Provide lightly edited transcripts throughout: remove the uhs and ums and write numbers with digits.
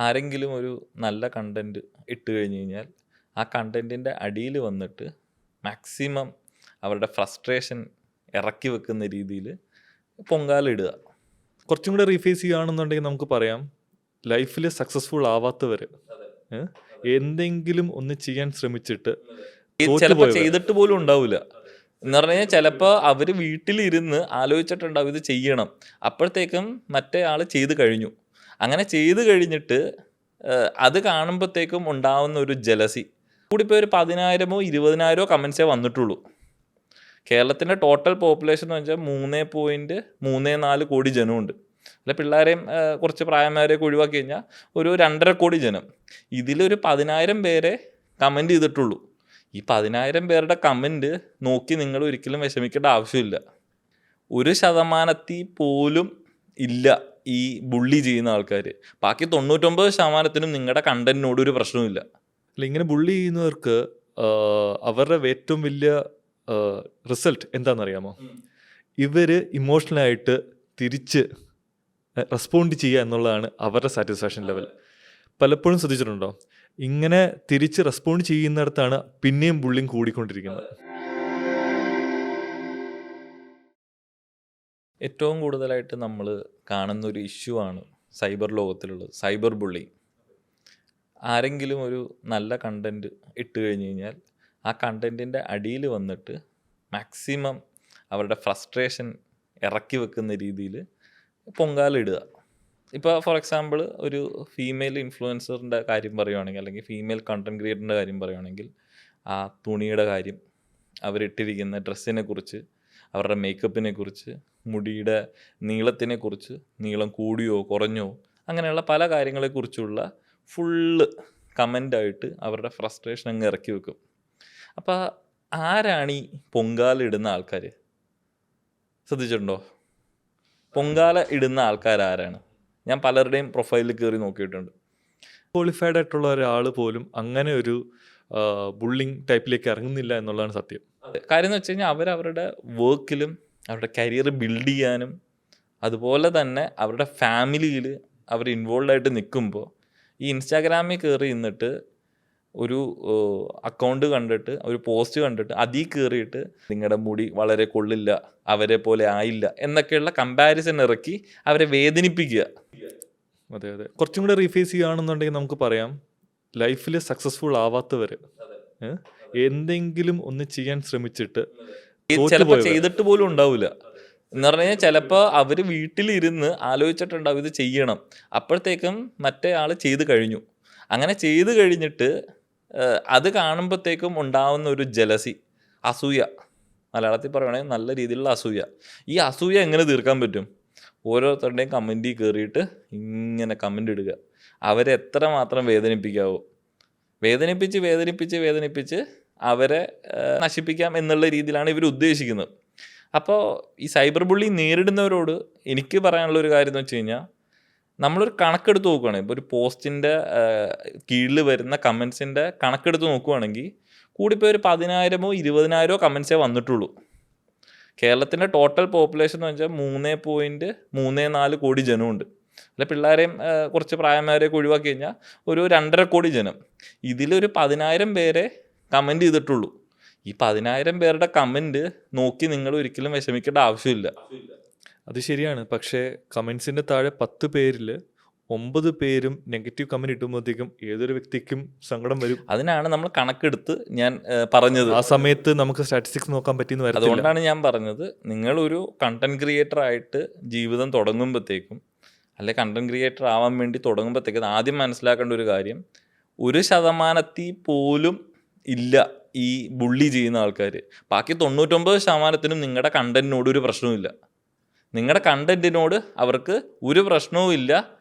ആരെങ്കിലും ഒരു നല്ല കണ്ടൻറ്റ് ഇട്ട് കഴിഞ്ഞ് കഴിഞ്ഞാൽ ആ കണ്ടൻറ്റിൻ്റെ അടിയിൽ വന്നിട്ട് മാക്സിമം അവരുടെ ഫ്രസ്ട്രേഷൻ ഇറക്കി വെക്കുന്ന രീതിയിൽ പൊങ്കാലിടുക. കുറച്ചും കൂടെ റീഫേസ് ചെയ്യുകയാണെന്നുണ്ടെങ്കിൽ നമുക്ക് പറയാം, ലൈഫിൽ സക്സസ്ഫുൾ ആവാത്തവർ എന്തെങ്കിലും ഒന്ന് ചെയ്യാൻ ശ്രമിച്ചിട്ട് ചിലപ്പോൾ ചെയ്തിട്ട് പോലും ഉണ്ടാവില്ല എന്ന് പറഞ്ഞു കഴിഞ്ഞാൽ ചിലപ്പോൾ അവർ വീട്ടിലിരുന്ന് ആലോചിച്ചിട്ടുണ്ടാവും ഇത് ചെയ്യണം, അപ്പോഴത്തേക്കും മറ്റേ ആൾ ചെയ്ത് കഴിഞ്ഞു. അങ്ങനെ ചെയ്ത് കഴിഞ്ഞിട്ട് അത് കാണുമ്പോഴത്തേക്കും ഉണ്ടാവുന്ന ഒരു ജലസി കൂടിപ്പോയി ഒരു 10,000-ഓ 20,000-ഓ കമൻസേ വന്നിട്ടുള്ളൂ. കേരളത്തിൻ്റെ ടോട്ടൽ പോപ്പുലേഷൻ എന്ന് വെച്ചാൽ 3.34 കോടി ജനമുണ്ട്. അല്ല, പിള്ളേരെയും കുറച്ച് പ്രായമാരെയൊക്കെ ഒഴിവാക്കി കഴിഞ്ഞാൽ ഒരു 2.5 കോടി ജനം. ഇതിലൊരു 10,000 പേരെ കമൻറ്റ് ചെയ്തിട്ടുള്ളൂ. ഈ 10,000 പേരുടെ കമൻറ്റ് നോക്കി നിങ്ങൾ ഒരിക്കലും വിഷമിക്കേണ്ട ആവശ്യമില്ല. 1% പോലും ഇല്ല ഈ ബുള്ളി ചെയ്യുന്ന ആൾക്കാർ. ബാക്കി 99% നിങ്ങളുടെ കണ്ടന്റിനോട് ഒരു പ്രശ്നവുമില്ല. അല്ല, ഇങ്ങനെ ബുള്ളി ചെയ്യുന്നവർക്ക് അവരുടെ ഏറ്റവും വലിയ റിസൾട്ട് എന്താണെന്നറിയാമോ? ഇവർ ഇമോഷണലായിട്ട് തിരിച്ച് റെസ്പോണ്ട് ചെയ്യുക എന്നുള്ളതാണ് അവരുടെ സാറ്റിസ്ഫാക്ഷൻ ലെവൽ. പലപ്പോഴും ശ്രദ്ധിച്ചിട്ടുണ്ടോ? ഇങ്ങനെ തിരിച്ച് റെസ്പോണ്ട് ചെയ്യുന്നിടത്താണ് പിന്നെയും ബുള്ളിങ് കൂടിക്കൊണ്ടിരിക്കുന്നത്. ഏറ്റവും കൂടുതലായിട്ട് നമ്മൾ കാണുന്നൊരു ഇഷ്യൂ ആണ് സൈബർ ലോകത്തിലുള്ളത്, സൈബർ ബുള്ളിങ്. ആരെങ്കിലും ഒരു നല്ല കണ്ടൻറ്റ് ഇട്ട് കഴിഞ്ഞ് കഴിഞ്ഞാൽ ആ കണ്ടൻറ്റിൻ്റെ അടിയിൽ വന്നിട്ട് മാക്സിമം അവരുടെ ഫ്രസ്ട്രേഷൻ ഇറക്കി വെക്കുന്ന രീതിയിൽ പൊങ്കാലിടുക. ഇപ്പോൾ ഫോർ എക്സാമ്പിൾ ഒരു ഫീമെയിൽ ഇൻഫ്ലുവൻസറിൻ്റെ കാര്യം പറയുവാണെങ്കിൽ, അല്ലെങ്കിൽ ഫീമെയിൽ കണ്ടൻറ് ക്രിയേറ്ററിൻ്റെ കാര്യം പറയുവാണെങ്കിൽ, ആ തുണിയുടെ കാര്യം, അവരിട്ടിരിക്കുന്ന ഡ്രസ്സിനെ കുറിച്ച്, അവരുടെ മേക്കപ്പിനെ കുറിച്ച്, മുടിയുടെ നീളത്തിനെ കുറിച്ച്, നീളം കൂടിയോ കുറഞ്ഞോ, അങ്ങനെയുള്ള പല കാര്യങ്ങളെക്കുറിച്ചുള്ള ഫുള്ള് കമൻ്റായിട്ട് അവരുടെ ഫ്രസ്ട്രേഷൻ അങ്ങ് ഇറക്കി വെക്കും. അപ്പോൾ ആരാണ് ഈ പൊങ്കാല ആൾക്കാർ? ശ്രദ്ധിച്ചിട്ടുണ്ടോ? പൊങ്കാല ഇടുന്ന ആൾക്കാർ ആരാണ്? ഞാൻ പലരുടെയും പ്രൊഫൈലിൽ കയറി നോക്കിയിട്ടുണ്ട്. ക്വാളിഫൈഡ് ആയിട്ടുള്ള ഒരാൾ പോലും അങ്ങനെ ഒരു ബുള്ളിങ് ടൈപ്പിലേക്ക് ഇറങ്ങുന്നില്ല എന്നുള്ളതാണ് സത്യം. കാര്യം എന്ന് വെച്ച് കഴിഞ്ഞാൽ അവരവരുടെ വർക്കിലും അവരുടെ കരിയർ ബിൽഡ് ചെയ്യാനും അതുപോലെ തന്നെ അവരുടെ ഫാമിലിയിൽ അവർ ഇൻവോൾവ് ആയിട്ട് നിൽക്കുമ്പോൾ ഈ ഇൻസ്റ്റാഗ്രാമിൽ കയറി നിന്നിട്ട് ഒരു അക്കൗണ്ട് കണ്ടിട്ട്, ഒരു പോസ്റ്റ് കണ്ടിട്ട് അതിൽ കയറിയിട്ട് നിങ്ങളുടെ മുടി വളരെ കൊള്ളില്ല, അവരെ പോലെ ആയില്ല എന്നൊക്കെയുള്ള കമ്പാരിസൺ ഇറക്കി അവരെ വേദനിപ്പിക്കുക. അതെ അതെ, കുറച്ചും കൂടെ റീഫേസ് ചെയ്യുകയാണെന്നുണ്ടെങ്കിൽ നമുക്ക് പറയാം, ലൈഫിൽ സക്സസ്ഫുൾ ആവാത്തവർ എന്തെങ്കിലും ഒന്ന് ചെയ്യാൻ ശ്രമിച്ചിട്ട് ചിലപ്പോൾ ചെയ്തിട്ട് പോലും ഉണ്ടാവില്ല എന്ന് പറഞ്ഞു കഴിഞ്ഞാൽ ചിലപ്പോൾ അവർ വീട്ടിലിരുന്ന് ആലോചിച്ചിട്ടുണ്ടാവും ഇത് ചെയ്യണം, അപ്പോഴത്തേക്കും മറ്റേ ആൾ ചെയ്ത് കഴിഞ്ഞു. അങ്ങനെ ചെയ്ത് കഴിഞ്ഞിട്ട് അത് കാണുമ്പോഴത്തേക്കും ഉണ്ടാവുന്ന ഒരു ജലസി, അസൂയ, മലയാളത്തിൽ പറയുകയാണെങ്കിൽ നല്ല രീതിയിലുള്ള അസൂയ. ഈ അസൂയ എങ്ങനെ തീർക്കാൻ പറ്റും? ഓരോരുത്തരുടെയും കമൻറ്റിൽ കയറിയിട്ട് ഇങ്ങനെ കമൻ്റ് ഇടുക, അവരെ എത്ര മാത്രം വേദനിപ്പിക്കാവോ, വേദനിപ്പിച്ച് വേദനിപ്പിച്ച് വേദനിപ്പിച്ച് അവരെ നശിപ്പിക്കാം എന്നുള്ള രീതിയിലാണ് ഇവർ ഉദ്ദേശിക്കുന്നത്. അപ്പോൾ ഈ സൈബർ ബുള്ളി നേരിടുന്നവരോട് എനിക്ക് പറയാനുള്ളൊരു കാര്യം എന്ന് വെച്ച് കഴിഞ്ഞാൽ, നമ്മളൊരു കണക്കെടുത്ത് നോക്കുകയാണെങ്കിൽ, ഇപ്പോൾ ഒരു പോസ്റ്റിൻ്റെ കീഴിൽ വരുന്ന കമൻസിൻ്റെ കണക്കെടുത്ത് നോക്കുകയാണെങ്കിൽ കൂടിപ്പോയി ഒരു 10,000-ഓ 20,000-ഓ കമൻസേ വന്നിട്ടുള്ളൂ. കേരളത്തിൻ്റെ ടോട്ടൽ പോപ്പുലേഷൻ എന്ന് വെച്ചാൽ 3.34 കോടി ജനമുണ്ട്. അല്ല, പിള്ളേരെയും കുറച്ച് പ്രായമാരെയൊക്കെ ഒഴിവാക്കി കഴിഞ്ഞാൽ ഒരു 2.5 കോടി ജനം. ഇതിലൊരു 10,000 പേരെ കമൻറ്റ് ചെയ്തിട്ടുള്ളൂ. ഈ 10,000 പേരുടെ കമൻറ്റ് നോക്കി നിങ്ങൾ ഒരിക്കലും വിഷമിക്കേണ്ട ആവശ്യമില്ല. അത് ശരിയാണ്. പക്ഷേ കമൻസിൻ്റെ താഴെ 10 പേരിൽ 9 പേരും നെഗറ്റീവ് കമൻറ്റ് ഇട്ടുമ്പോഴത്തേക്കും ഏതൊരു വ്യക്തിക്കും സങ്കടം വരും. അതിനാണ് നമ്മൾ കണക്കെടുത്ത് ഞാൻ പറഞ്ഞത്. ആ സമയത്ത് നമുക്ക് സ്റ്റാറ്റിസ്റ്റിക്സ് നോക്കാൻ പറ്റിയെന്ന് വരത്തില്ല. അതുകൊണ്ടാണ് ഞാൻ പറഞ്ഞത്, നിങ്ങളൊരു കണ്ടന്റ് ക്രിയേറ്റർ ആയിട്ട് ജീവിതം തുടങ്ങുമ്പോഴത്തേക്കും, അല്ലെ കണ്ടന്റ് ക്രിയേറ്റർ ആവാൻ വേണ്ടി തുടങ്ങുമ്പോഴത്തേക്കും ആദ്യം മനസ്സിലാക്കേണ്ട ഒരു കാര്യം, 1% പോലും ഇല്ല ഈ ബുള്ളി ചെയ്യുന്ന ആൾക്കാർ. ബാക്കി 99% നിങ്ങളുടെ കണ്ടന്റിനോട് ഒരു പ്രശ്നവുമില്ല. നിങ്ങളുടെ കണ്ടന്റിനോട് അവർക്ക് ഒരു പ്രശ്നവും ഇല്ല.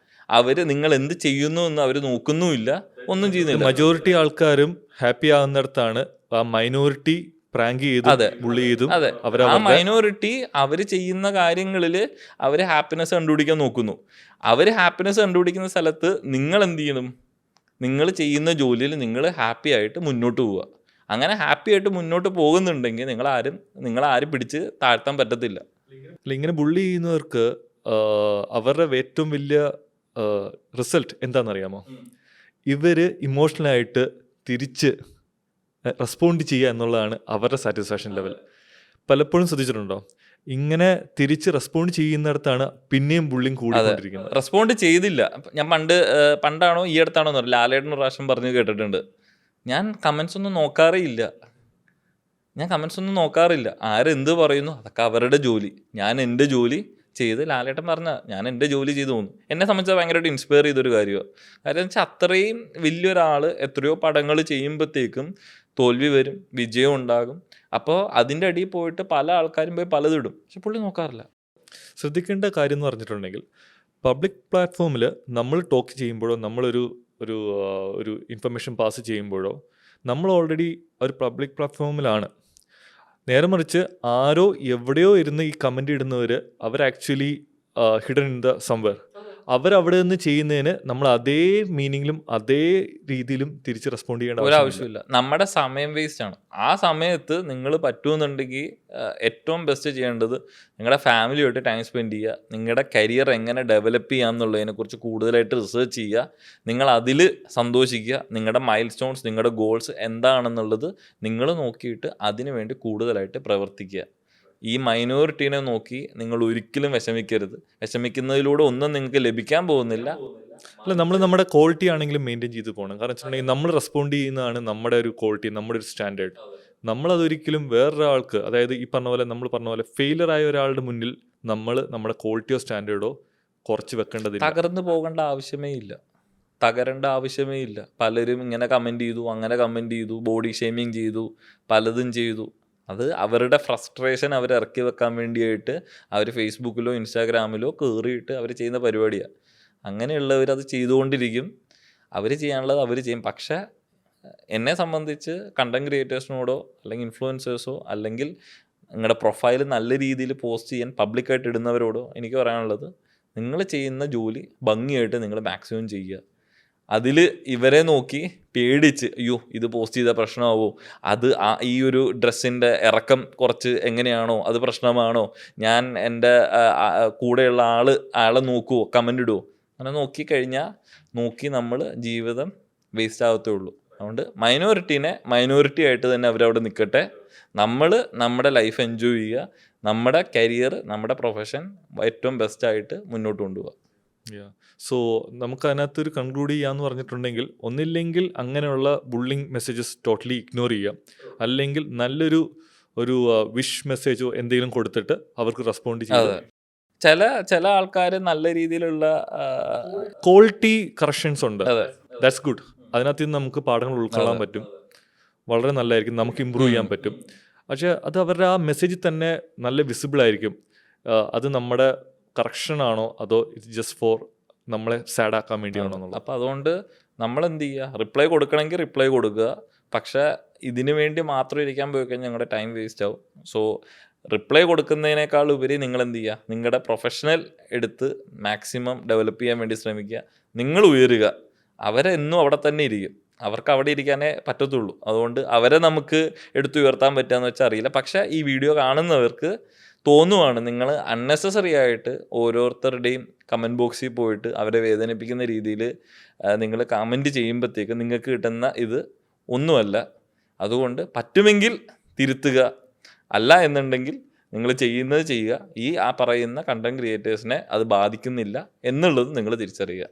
അവർ നിങ്ങൾ എന്ത് ചെയ്യുന്നു എന്ന് അവർ നോക്കുന്നുമില്ല, ഒന്നും ചെയ്യുന്നില്ല. മജോറിറ്റി ആൾക്കാരും ഹാപ്പി ആവുന്നിടത്താണ് ആ മൈനോറിറ്റി പ്രാങ്ക് ചെയ്ത് ബുള്ളി ചെയ്തും. അതെ, ആ മൈനോറിറ്റി അവർ ചെയ്യുന്ന കാര്യങ്ങളിൽ അവർ ഹാപ്പിനെസ് കണ്ടുപിടിക്കാൻ നോക്കുന്നു. അവർ ഹാപ്പിനെസ് കണ്ടുപിടിക്കുന്ന സ്ഥലത്ത് നിങ്ങൾ എന്ത് ചെയ്യണം? നിങ്ങൾ ചെയ്യുന്ന ജോലിയിൽ നിങ്ങൾ ഹാപ്പി ആയിട്ട് മുന്നോട്ട് പോവുക. അങ്ങനെ ഹാപ്പി ആയിട്ട് മുന്നോട്ട് പോകുന്നുണ്ടെങ്കിൽ നിങ്ങളാരും പിടിച്ച് താഴ്ത്താൻ പറ്റത്തില്ല. ഇങ്ങനെ ബുള്ളി ചെയ്യുന്നവർക്ക് അവരുടെ ഏറ്റവും വലിയ റിസൾട്ട് എന്താണെന്നറിയാമോ? ഇവർ ഇമോഷണലായിട്ട് തിരിച്ച് റെസ്പോണ്ട് ചെയ്യുക എന്നുള്ളതാണ് അവരുടെ സാറ്റിസ്ഫാക്ഷൻ ലെവൽ. പലപ്പോഴും ശ്രദ്ധിച്ചിട്ടുണ്ടോ? ഇങ്ങനെ തിരിച്ച് റെസ്പോണ്ട് ചെയ്യുന്നിടത്താണ് പിന്നെയും ബുള്ളിങ് കൂടിക്കൊണ്ടിരിക്കുന്നത്. റെസ്പോണ്ട് ചെയ്തില്ല. ഞാൻ പണ്ടാണോ ഈ അടുത്താണോ എന്ന് അറിയില്ല, ലാലേട്ടൻ ഒരു പ്രാവശ്യം പറഞ്ഞു കേട്ടിട്ടുണ്ട്, ഞാൻ കമൻസ് ഒന്നും നോക്കാറില്ല, ആരെന്ത് പറയുന്നു അതൊക്കെ അവരുടെ ജോലി, ഞാൻ എൻ്റെ ജോലി ചെയ്ത്. ലാലേട്ടൻ പറഞ്ഞ ഞാൻ എൻ്റെ ജോലി ചെയ്തു പോകുന്നു. എന്നെ സംബന്ധിച്ച് ഭയങ്കരമായിട്ട് ഇൻസ്പയർ ചെയ്തൊരു കാര്യമാണ്. കാര്യം വെച്ചാൽ അത്രയും വലിയൊരാൾ എത്രയോ പടങ്ങൾ ചെയ്യുമ്പോഴത്തേക്കും തോൽവി വരും, വിജയം ഉണ്ടാകും. അപ്പോൾ അതിൻ്റെ അടിയിൽ പോയിട്ട് പല ആൾക്കാരും പോയി പലതിടും, പക്ഷെ പുള്ളി നോക്കാറില്ല. ശ്രദ്ധിക്കേണ്ട കാര്യം എന്ന് പറഞ്ഞിട്ടുണ്ടെങ്കിൽ, പബ്ലിക് പ്ലാറ്റ്ഫോമിൽ നമ്മൾ ടോക്ക് ചെയ്യുമ്പോഴോ ഒരു ഇൻഫർമേഷൻ പാസ് ചെയ്യുമ്പോഴോ നമ്മൾ ഓൾറെഡി ഒരു പബ്ലിക് പ്ലാറ്റ്ഫോമിലാണ്. നേരെ മറിച്ച് ആരോ എവിടെയോ ഇരുന്ന് ഈ കമൻ്റ് ഇടുന്നവർ അവർ actually hidden in the somewhere. അവരവിടെ നിന്ന് ചെയ്യുന്നതിന് നമ്മൾ അതേ മീനിങ്ങിലും അതേ രീതിയിലും തിരിച്ച് റെസ്പോണ്ട് ചെയ്യേണ്ട ഒരാവശ്യമില്ല. നമ്മുടെ സമയം വേസ്റ്റ് ആണ്. ആ സമയത്ത് നിങ്ങൾ പറ്റുമെന്നുണ്ടെങ്കിൽ ഏറ്റവും ബെസ്റ്റ് ചെയ്യേണ്ടത് നിങ്ങളുടെ ഫാമിലിയായിട്ട് ടൈം സ്പെൻഡ് ചെയ്യുക, നിങ്ങളുടെ കരിയർ എങ്ങനെ ഡെവലപ്പ് ചെയ്യാം എന്നുള്ളതിനെക്കുറിച്ച് കൂടുതലായിട്ട് റിസർച്ച് ചെയ്യുക, നിങ്ങൾ അതിൽ സന്തോഷിക്കുക, നിങ്ങളുടെ മൈൽ സ്റ്റോൺസ്, നിങ്ങളുടെ ഗോൾസ് എന്താണെന്നുള്ളത് നിങ്ങൾ നോക്കിയിട്ട് അതിനു വേണ്ടി കൂടുതലായിട്ട് പ്രവർത്തിക്കുക. ഈ മൈനോറിറ്റീനെ നോക്കി നിങ്ങൾ ഒരിക്കലും വിഷമിക്കുന്നതിലൂടെ ഒന്നും നിങ്ങൾക്ക് ലഭിക്കാൻ പോകുന്നില്ല. അല്ല, നമ്മൾ നമ്മുടെ ക്വാളിറ്റി ആണെങ്കിലും മെയിൻറ്റെയിൻ ചെയ്ത് പോകണം. കാരണം വെച്ചിട്ടുണ്ടെങ്കിൽ നമ്മൾ റെസ്പോണ്ട് ചെയ്യുന്നതാണ് നമ്മുടെ ഒരു ക്വാളിറ്റി, നമ്മുടെ ഒരു സ്റ്റാൻഡേർഡ്. നമ്മളതൊരിക്കലും വേറൊരാൾക്ക്, അതായത് ഈ നമ്മൾ പറഞ്ഞ പോലെ ഫെയിലർ ആയ ഒരാളുടെ മുന്നിൽ നമ്മൾ നമ്മുടെ ക്വാളിറ്റിയോ സ്റ്റാൻഡേർഡോ കുറച്ച് വെക്കേണ്ടതില്ല. തകർന്നു പോകേണ്ട ആവശ്യമേ ഇല്ല, തകരേണ്ട ആവശ്യമേ ഇല്ല. പലരും ഇങ്ങനെ കമൻറ്റ് ചെയ്തു, അങ്ങനെ കമൻറ്റ് ചെയ്തു, ബോഡി ഷേമിങ് ചെയ്തു, പലതും ചെയ്തു. അത് അവരുടെ ഫ്രസ്ട്രേഷൻ അവർ ഇറക്കി വെക്കാൻ വേണ്ടിയായിട്ട് അവർ ഫേസ്ബുക്കിലോ ഇൻസ്റ്റാഗ്രാമിലോ കയറിയിട്ട് അവർ ചെയ്യുന്ന പരിപാടിയാണ്. അങ്ങനെയുള്ളവർ അത് ചെയ്തുകൊണ്ടിരിക്കും, അവർ ചെയ്യാനുള്ളത് അവർ ചെയ്യും. പക്ഷേ എന്നെ സംബന്ധിച്ച് കണ്ടൻറ് ക്രിയേറ്റേഴ്സിനോടോ അല്ലെങ്കിൽ ഇൻഫ്ലുവൻസേഴ്സോ അല്ലെങ്കിൽ നിങ്ങളുടെ പ്രൊഫൈൽ നല്ല രീതിയിൽ പോസ്റ്റ് ചെയ്യാൻ പബ്ലിക്കായിട്ട് ഇടുന്നവരോടോ എനിക്ക് പറയാനുള്ളത്, നിങ്ങൾ ചെയ്യുന്ന ജോലി ഭംഗിയായിട്ട് നിങ്ങൾ മാക്സിമം ചെയ്യുക. അതിൽ ഇവരെ നോക്കി പേടിച്ച് അയ്യോ ഇത് പോസ്റ്റ് ചെയ്താൽ പ്രശ്നമാവോ, അത് ഈ ഒരു ഡ്രസ്സിൻ്റെ ഇറക്കം കുറച്ച് എങ്ങനെയാണോ അത് പ്രശ്നമാണോ, ഞാൻ എൻ്റെ കൂടെയുള്ള ആളെ നോക്കുമോ, കമൻ്റ് ഇടുമോ, അങ്ങനെ നോക്കി നമ്മൾ ജീവിതം വേസ്റ്റ് ആകത്തേ ഉള്ളൂ. അതുകൊണ്ട് മൈനോറിറ്റി ആയിട്ട് തന്നെ അവരവിടെ നിൽക്കട്ടെ. നമ്മൾ നമ്മുടെ ലൈഫ് എൻജോയ് ചെയ്യുക, നമ്മുടെ കരിയർ, നമ്മുടെ പ്രൊഫഷൻ ഏറ്റവും ബെസ്റ്റായിട്ട് മുന്നോട്ട് കൊണ്ടുപോകുക. സോ നമുക്ക് അതിനകത്തൊരു കൺക്ലൂഡ് ചെയ്യാന്ന് പറഞ്ഞിട്ടുണ്ടെങ്കിൽ, ഒന്നില്ലെങ്കിൽ അങ്ങനെയുള്ള ബുള്ളിങ് മെസ്സേജസ് ടോട്ടലി ഇഗ്നോർ ചെയ്യാം, അല്ലെങ്കിൽ നല്ലൊരു വിഷ് മെസ്സേജോ എന്തെങ്കിലും കൊടുത്തിട്ട് അവർക്ക് റെസ്പോണ്ട് ചെയ്യാം. ചില ആൾക്കാർ നല്ല രീതിയിലുള്ള ക്വാളിറ്റി കറക്ഷൻസ് ഉണ്ട്, ദാറ്റ്സ് ഗുഡ്. അതിനകത്ത് നിന്ന് നമുക്ക് പാഠങ്ങൾ ഉൾക്കൊള്ളാൻ പറ്റും, വളരെ നല്ലതായിരിക്കും, നമുക്ക് ഇമ്പ്രൂവ് ചെയ്യാൻ പറ്റും. പക്ഷേ അത് അവരുടെ ആ മെസ്സേജിൽ തന്നെ നല്ല വിസിബിൾ ആയിരിക്കും. അത് നമ്മുടെ കറക്ഷൻ ആണോ അതോ ഇറ്റ്സ് ജസ്റ്റ് ഫോർ നമ്മളെ സാഡാക്കാൻ വേണ്ടിയാണോ എന്നുള്ളത്. അപ്പോൾ അതുകൊണ്ട് നമ്മൾ എന്ത് ചെയ്യുക, റിപ്ലൈ കൊടുക്കണമെങ്കിൽ റിപ്ലൈ കൊടുക്കുക. പക്ഷേ ഇതിനു വേണ്ടി മാത്രം ഇരിക്കാൻ പോയി കഴിഞ്ഞാൽ ഞങ്ങളുടെ ടൈം വേസ്റ്റ് ആവും. സോ റിപ്ലൈ കൊടുക്കുന്നതിനേക്കാൾ ഉപരി നിങ്ങൾ എന്ത് ചെയ്യുക, നിങ്ങളുടെ പ്രൊഫഷണൽ എടുത്ത് മാക്സിമം ഡെവലപ്പ് ചെയ്യാൻ വേണ്ടി ശ്രമിക്കുക. നിങ്ങൾ ഉയരുക, അവരെന്നും അവിടെ തന്നെ ഇരിക്കും, അവർക്ക് അവിടെ ഇരിക്കാനേ പറ്റത്തുള്ളൂ. അതുകൊണ്ട് അവരെ നമുക്ക് എടുത്തുയർത്താൻ പറ്റുകയെന്ന് വെച്ചാൽ അറിയില്ല. പക്ഷേ ഈ വീഡിയോ കാണുന്നവർക്ക് തോന്നുവാണ് നിങ്ങൾ അൺനെസസറി ആയിട്ട് ഓരോരുത്തരുടെയും കമൻറ്റ് ബോക്സിൽ പോയിട്ട് അവരെ വേദനിപ്പിക്കുന്ന രീതിയിൽ നിങ്ങൾ കമൻറ്റ് ചെയ്യുമ്പോഴത്തേക്ക് നിങ്ങൾക്ക് കിട്ടുന്ന ഇത് ഒന്നുമല്ല. അതുകൊണ്ട് പറ്റുമെങ്കിൽ തിരുത്തുക, അല്ല എന്നുണ്ടെങ്കിൽ നിങ്ങൾ ചെയ്യുന്നത് ചെയ്യുക. പറയുന്ന കണ്ടൻറ് ക്രിയേറ്റേഴ്സിനെ അത് ബാധിക്കുന്നില്ല എന്നുള്ളത് നിങ്ങൾ തിരിച്ചറിയുക.